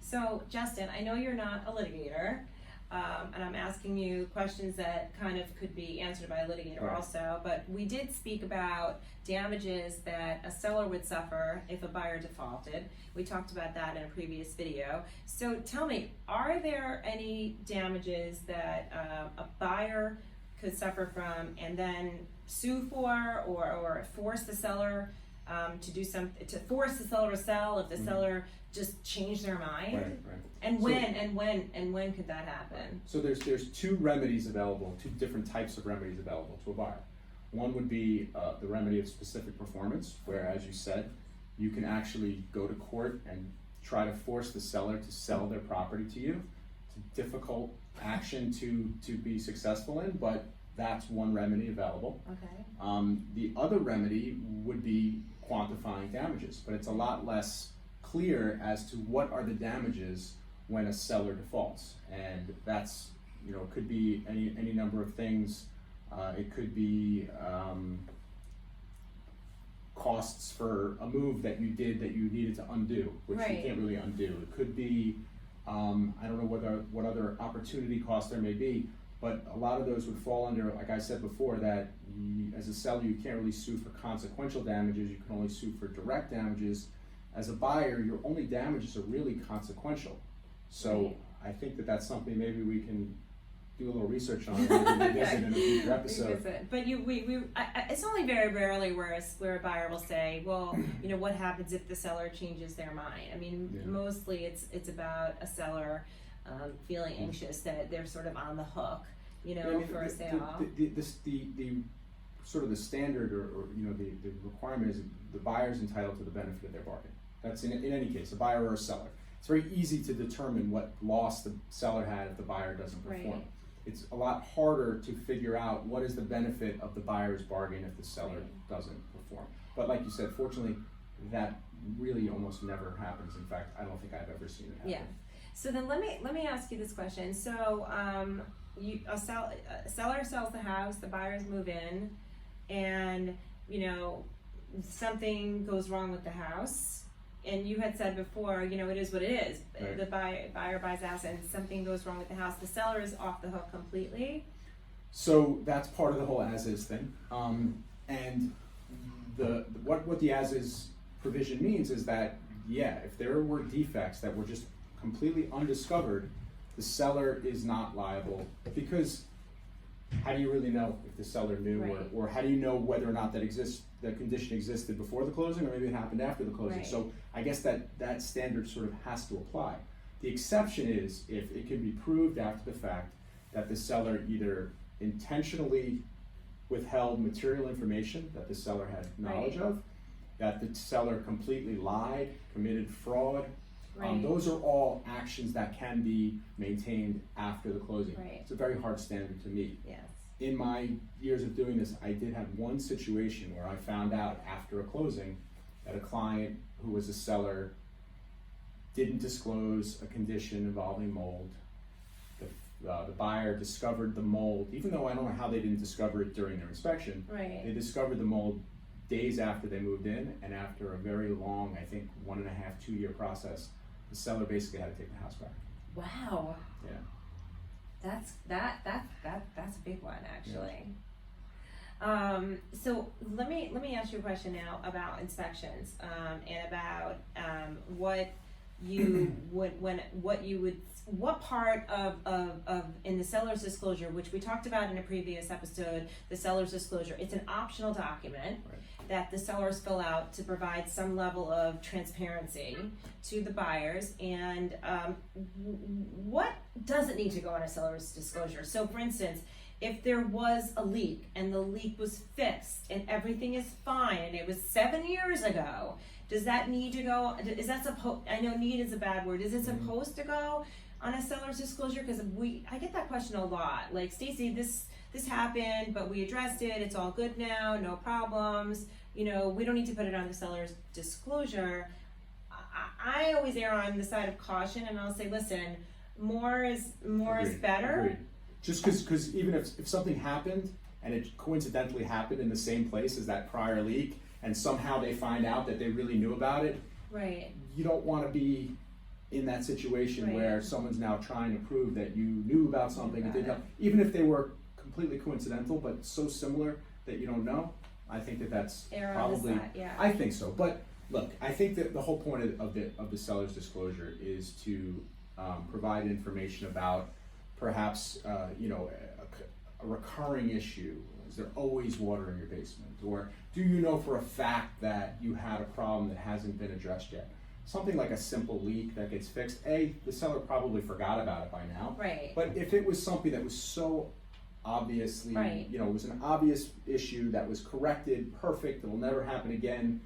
So Justin, I know you're not a litigator, and I'm asking you questions that kind of could be answered by a litigator Right. also, but we did speak about damages that a seller would suffer if a buyer defaulted. We talked about that in a previous video. So tell me, are there any damages that a buyer could suffer from and then sue for, or force the seller to do something, to force the seller to sell if the seller just changed their mind? Right. And So- when could that happen? So there's two remedies available, two different types of remedies available to a buyer. One would be the remedy of specific performance, where, as you said, you can actually go to court and try to force the seller to sell their property to you. It's a difficult action to be successful in, but that's one remedy available. Okay. The other remedy would be quantifying damages, but it's a lot less clear as to what are the damages when a seller defaults, and that's, could be any number of things. It could be costs for a move that you did that you needed to undo, which Right. you can't really undo. It could be I don't know what other opportunity costs there may be, but a lot of those would fall under, like I said before, that as a seller you can't really sue for consequential damages. You can only sue for direct damages. As a buyer, your only damages are really consequential. So Right. I think that's something maybe we can do a little research on and maybe revisit in a future episode. Revisit. But it's only very rarely where a buyer will say, well, what happens if the seller changes their mind? I mean, Yeah. mostly it's about a seller feeling anxious that they're sort of on the hook, for a sale. The sort of the standard or the requirement is the buyer's entitled to the benefit of their bargain. That's in any case, a buyer or a seller. It's very easy to determine what loss the seller had if the buyer doesn't perform. Right. It's a lot harder to figure out what is the benefit of the buyer's bargain if the seller doesn't perform. But like you said, fortunately, that really almost never happens. In fact, I don't think I've ever seen it happen. Yeah. So then let me ask you this question. So a seller sells the house, the buyers move in, and something goes wrong with the house. And you had said before, it is what it is. Right. The buyer buys the house and something goes wrong with the house. The seller is off the hook completely. So that's part of the whole as-is thing. And what the as-is provision means is that, if there were defects that were just completely undiscovered, the seller is not liable, because how do you really know if the seller knew, Right. or how do you know whether or not that condition existed before the closing, or maybe it happened after the closing? Right. So I guess that standard sort of has to apply. The exception is if it can be proved after the fact that the seller either intentionally withheld material information that the seller had knowledge Right. of, that the seller completely lied, committed fraud. Right. Those are all actions that can be maintained after the closing. Right. It's a very hard standard to meet. Yes. In my years of doing this, I did have one situation where I found out after a closing that a client who was a seller didn't disclose a condition involving mold. The buyer discovered the mold, even though I don't know how they didn't discover it during their inspection. Right. They discovered the mold days after they moved in, and after a very long, I think 1.5, 2 year process, the seller basically had to take the house back. Wow. Yeah. That's a big one, actually. So let me ask you a question now about inspections, and about what you what part of in the seller's disclosure, which we talked about in a previous episode, the seller's disclosure. It's an optional document that the sellers fill out to provide some level of transparency to the buyers. And what doesn't need to go on a seller's disclosure? So for instance, if there was a leak and the leak was fixed and everything is fine and it was 7 years ago, does that need to go? Is that supposed? I know need is a bad word. Is it supposed to go on a seller's disclosure? Because I get that question a lot. Like, Stacy, this happened, but we addressed it. It's all good now. No problems. We don't need to put it on the seller's disclosure. I always err on the side of caution, and I'll say, listen, more is better. Agreed. Just because even if something happened and it coincidentally happened in the same place as that prior leak, and somehow they find out that they really knew about it, Right. you don't want to be in that situation Right. where someone's now trying to prove that you knew about something and Got did help, even if they were completely coincidental but so similar that you don't know. I think that that's Err on the probably. side, yeah. I think so, but look, I think that the whole point of the seller's disclosure is to provide information about perhaps a recurring issue. Is there always water in your basement, or do you know for a fact that you had a problem that hasn't been addressed yet? Something like a simple leak that gets fixed. The seller probably forgot about it by now. Right. But if it was something that was so obviously, Right. it was an obvious issue that was corrected, perfect, it will never happen again.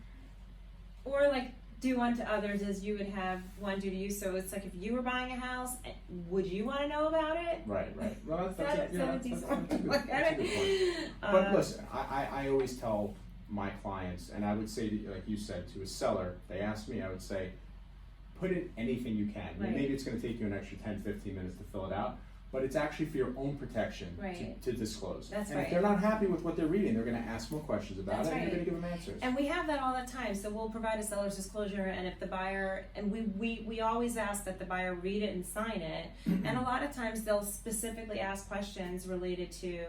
Or like do unto others as you would have one do to you. So it's like if you were buying a house, would you want to know about it? Right. Well, that's a good point. But But listen, I always tell my clients, and I would say, like you said, to a seller, they ask me, I would say, put in anything you can. Right. Maybe it's going to take you an extra 10-15 minutes to fill it out, but it's actually for your own protection Right. to disclose. That's and right. if they're not happy with what they're reading, they're going to ask more questions about That's it, and right. you're going to give them answers. And we have that all the time. So we'll provide a seller's disclosure, and if the buyer, and we always ask that the buyer read it and sign it. And a lot of times they'll specifically ask questions related to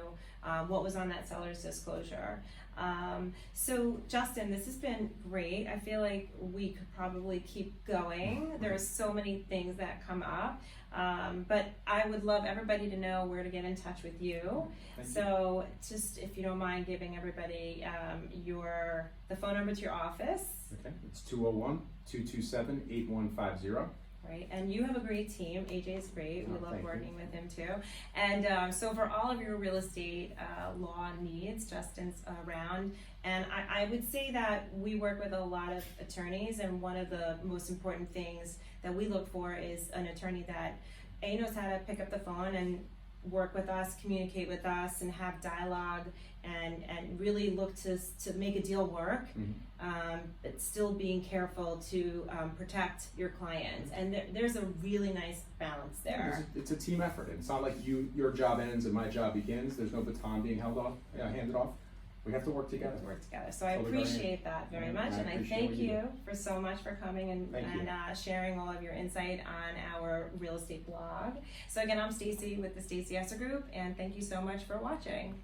what was on that seller's disclosure. So Justin, this has been great. I feel like we could probably keep going. There are so many things that come up. But I would love everybody to know where to get in touch with you. Thank you. So just if you don't mind giving everybody the phone number to your office. Okay, it's 201-227-8150. Right, and you have a great team. AJ is great. We Oh, love thank you. working with him too. And so for all of your real estate law needs, Justin's around. And I would say that we work with a lot of attorneys, and one of the most important things that we look for is an attorney that knows how to pick up the phone and work with us, communicate with us, and have dialogue, and really look to make a deal work, but still being careful to protect your clients. And there's a really nice balance there. It's a team effort. It's not like your job ends and my job begins. There's no baton being handed off. We have to work We together. have to work together. So I Totally appreciate that very much, and I appreciate thank what you you do. for so much for coming and Thank you. sharing all of your insight on our real estate blog. So again, I'm Stacy with the Stacy Esser Group, and thank you so much for watching.